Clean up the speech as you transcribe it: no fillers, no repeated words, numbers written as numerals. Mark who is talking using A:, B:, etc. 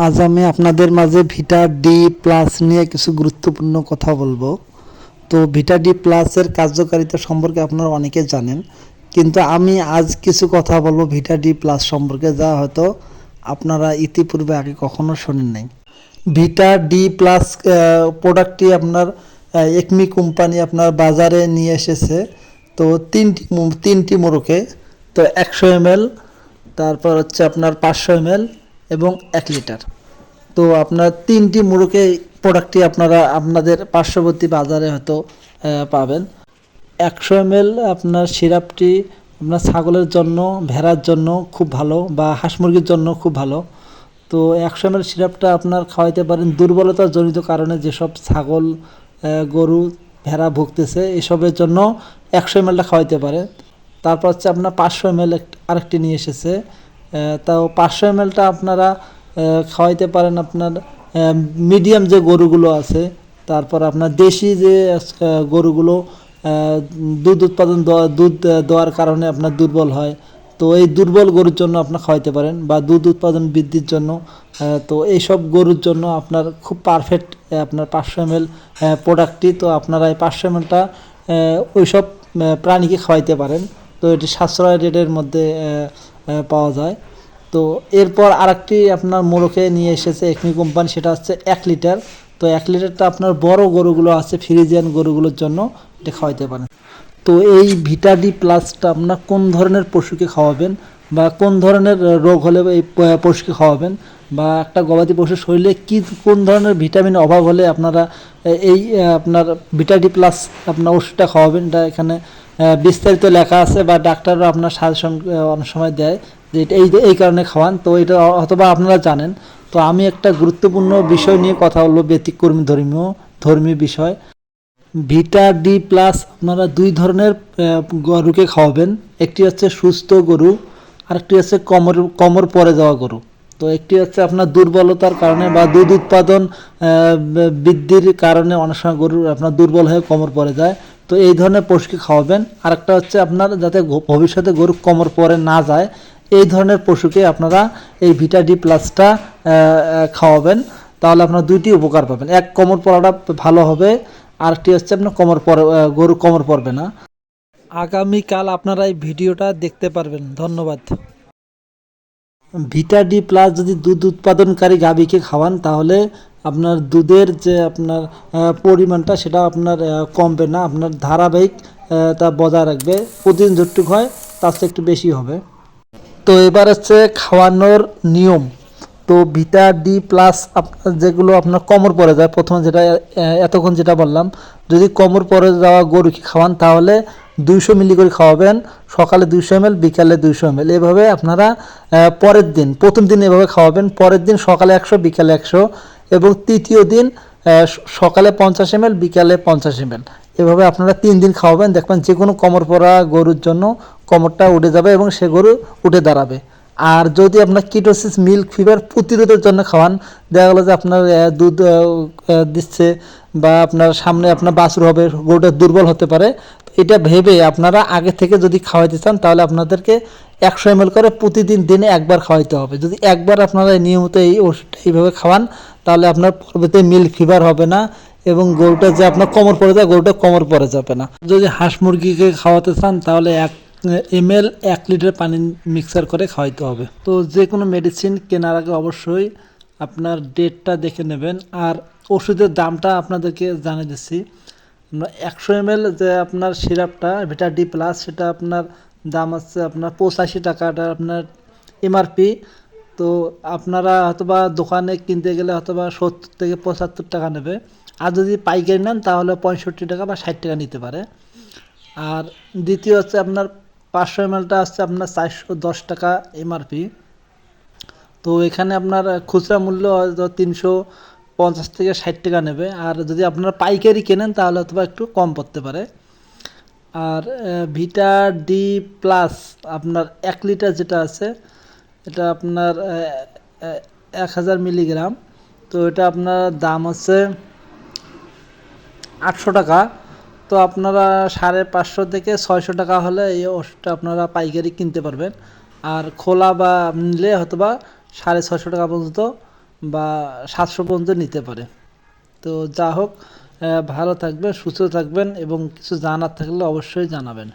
A: আজ আমি আপনাদের মাঝে ভিটা ডি প্লাস নিয়ে কিছু গুরুত্বপূর্ণ কথা বলবো। তো ভিটা ডি প্লাসের কার্যকারিতা সম্পর্কে আপনারা অনেকে জানেন, কিন্তু আমি আজ কিছু কথা বলবো ভিটা ডি প্লাস সম্পর্কে, যা হয়তো আপনারা ইতিপূর্বে আগে কখনো শোনেন নাই। ভিটা ডি প্লাস প্রোডাক্টটি আপনার একমি কোম্পানি আপনার বাজারে নিয়ে এসেছে। তো তিনটি মোড়কে, তো 100 ml, তারপর হচ্ছে আপনার 500 ml এবং 1 লিটার। তো আপনার তিনটি মোড়কে প্রোডাক্টটি আপনারা আপনাদের পার্শ্ববর্তী বাজারে হয়তো পাবেন। 100 ml আপনার সিরাপটি আপনার ছাগলের জন্য, ভেড়ার জন্য খুব ভালো, বা হাঁস মুরগির জন্য খুব ভালো। তো 100 ml সিরাপটা আপনার খাওয়াইতে পারেন দুর্বলতাজনিত কারণে, যেসব ছাগল, গরু, ভেড়া ভুগতেছে এসবের জন্য 100 mlটা খাওয়াইতে পারে। তারপর হচ্ছে আপনার 500 ml আরেকটি নিয়ে এসেছে। তাও 500 mlটা আপনারা খাওয়াইতে পারেন আপনার মিডিয়াম যে গরুগুলো আছে, তারপর আপনার দেশি যে গরুগুলো দুধ দেওয়ার কারণে আপনার দুর্বল হয়। তো এই দুর্বল গরুর জন্য আপনার খাওয়াইতে পারেন, বা দুধ উৎপাদন বৃদ্ধির জন্য। তো এইসব গরুর জন্য আপনার খুব পারফেক্ট আপনার 500 ml প্রোডাক্টটি। তো আপনারা এই 500 mlটা ওইসব প্রাণীকে খাওয়াইতে পারেন। তো এটি সাশ্রয় রেটের মধ্যে পাওয়া যায়। তো এরপর আরেকটি আপনার মোড়কে নিয়ে এসেছে একমি কোম্পানি, সেটা হচ্ছে 1 লিটার। তো 1 লিটারটা আপনার বড় গরুগুলো আছে, ফ্রিজিয়ান গরুগুলোর জন্য এটা খাওয়াইতে পারেন। তো এই ভিটা ডি প্লাসটা আপনার কোন ধরনের পশুকে খাওয়াবেন, বা কোন ধরনের রোগ হলে এই পশুকে খাওয়াবেন, বা একটা গবাদি পশুর শরীরে কোন ধরনের ভিটামিন অভাব হলে আপনারা এই আপনার ভিটা ডি প্লাস আপনার ওষুধটা খাওয়াবেন, এটা এখানে বিস্তারিত লেখা আছে, বা ডাক্তাররা আপনার সাজেশন অনেক সময় দেয় যে এই কারণে খাওয়ান। তো এটা অথবা আপনারা জানেন। তো আমি একটা গুরুত্বপূর্ণ বিষয় নিয়ে কথা বলবো, ব্যতিক্রমী ধর্মীয় বিষয়। ভিটা ডি প্লাস আপনারা দুই ধরনের গরুকে খাওয়াবেন। একটি হচ্ছে সুস্থ গরু, আর একটি হচ্ছে কোমর পরে যাওয়া গরু। তো একটি হচ্ছে আপনার দুর্বলতার কারণে বা দুধ উৎপাদন বৃদ্ধির কারণে অনেক সময় গরু আপনার দুর্বল হয়ে কোমর পরে যায়। তো এই ধরনের পশুকে খাওয়াবেন। আরেকটা হচ্ছে আপনার যাতে ভবিষ্যতে গরু কোমর পরে না যায়, এই ধরনের পশুকে আপনারা এই ভিটা ডি প্লাসটা খাওয়াবেন। তাহলে আপনার দুইটি উপকার পাবেন, এক কোমর পরাটা ভালো হবে, আরেকটি হচ্ছে আপনার গরু কোমর পড়বে না। আগামীকাল আপনারা এই ভিডিওটা দেখতে পারবেন। ধন্যবাদ। ভিটা ডি প্লাস যদি দুধ উৎপাদনকারী গাভীকে খাওয়ান, তাহলে আপনার দুধের যে আপনার পরিমাণটা সেটা আপনার কমবে না, আপনার ধারাবাহিক তা বজায় রাখবে। প্রতিদিন যতটুকু হয় তার চেয়ে একটু বেশি হবে। তো এবার হচ্ছে খাওয়ানোর নিয়ম। তো ভিটা ডি প্লাস আপনার যেগুলো আপনার কোমর পড়ে যায়, প্রথমে যেটা এতক্ষণ যেটা বললাম, যদি কোমর পড়ে যাওয়া গরুকে খাওয়ান তাহলে 200 মিলি করে খাওয়াবেন। সকালে 200 ml, বিকালে 200 ml, এভাবে আপনারা পরের দিন, প্রথম দিন এভাবে খাওয়াবেন, পরের দিন সকালে 100, বিকালে 100, এবং তৃতীয় দিন সকালে 50 ml, বিকালে 50 ml, এভাবে আপনারা 3 দিন খাওয়াবেন। দেখবেন যে কোনো কোমর পড়া গরুর জন্য কোমরটা উঠে যাবে এবং সে গরু উঠে দাঁড়াবে। আর যদি আপনার কিটোসিস মিল্ক ফিভার প্রতিরোধের জন্য খাওয়ান, দেখা গেলো যে আপনার দুধ দিচ্ছে, বা আপনার সামনে আপনার বাছুর হবে, গরুটা দুর্বল হতে পারে, এটা ভেবে আপনারা আগে থেকে যদি খাওয়াইতে চান, তাহলে আপনাদেরকে 100 ml করে প্রতিদিন দিনে একবার খাওয়াইতে হবে। যদি একবার আপনারা নিয়মিত এই ওষুধটা এইভাবে খাওয়ান, তাহলে আপনার পরবর্তীতে মিল্ক ফিভার হবে না, এবং গরুটা যে আপনার কোমর পড়ে যায়, গরুটা কোমর পড়ে যাবে না। যদি হাঁস মুরগিকে খাওয়াতে চান, তাহলে 1 ml 1 লিটার পানি মিক্সার করে খাওয়াইতে হবে। তো যে কোনো মেডিসিন কেনার আগে অবশ্যই আপনার ডেটটা দেখে নেবেন। আর ওষুধের দামটা আপনাদেরকে জানিয়ে দিচ্ছি। 100 ml যে আপনার সিরাপটা ভিটা ডি প্লাস, সেটা আপনার দাম আছে আপনার 85 টাকাটা আপনার এমআরপি। তো আপনারা হয়তোবা দোকানে কিনতে গেলে হয়তোবা 70 থেকে 75 টাকা নেবে। আর যদি পাইকারি নেন তাহলে 65 টাকা বা 60 টাকা নিতে পারে। আর দ্বিতীয় হচ্ছে আপনার 500 mlটা আসছে আপনার 410 টাকা এমআরপি। তো এখানে আপনার খুচরা মূল্য হয়তো 350 থেকে 60 টাকা নেবে। আর যদি আপনারা পাইকারি কেনেন তাহলে অথবা একটু কম পড়তে পারে। আর ভিটা ডি প্লাস আপনার 1 লিটার যেটা আছে, এটা আপনার 1000 মিলিগ্রাম। তো এটা আপনার দাম হচ্ছে 800 টাকা। তো আপনারা 550 থেকে 600 টাকা হলে এই ওষুধটা আপনারা পাইকারি কিনতে পারবেন। আর খোলা বা নিলে হয়তো বা 650 টাকা পর্যন্ত বা 700 পর্যন্ত নিতে পারে। তো যা হোক, ভালো থাকবেন, সুস্থ থাকবেন এবং কিছু জানার থাকলে অবশ্যই জানাবেন।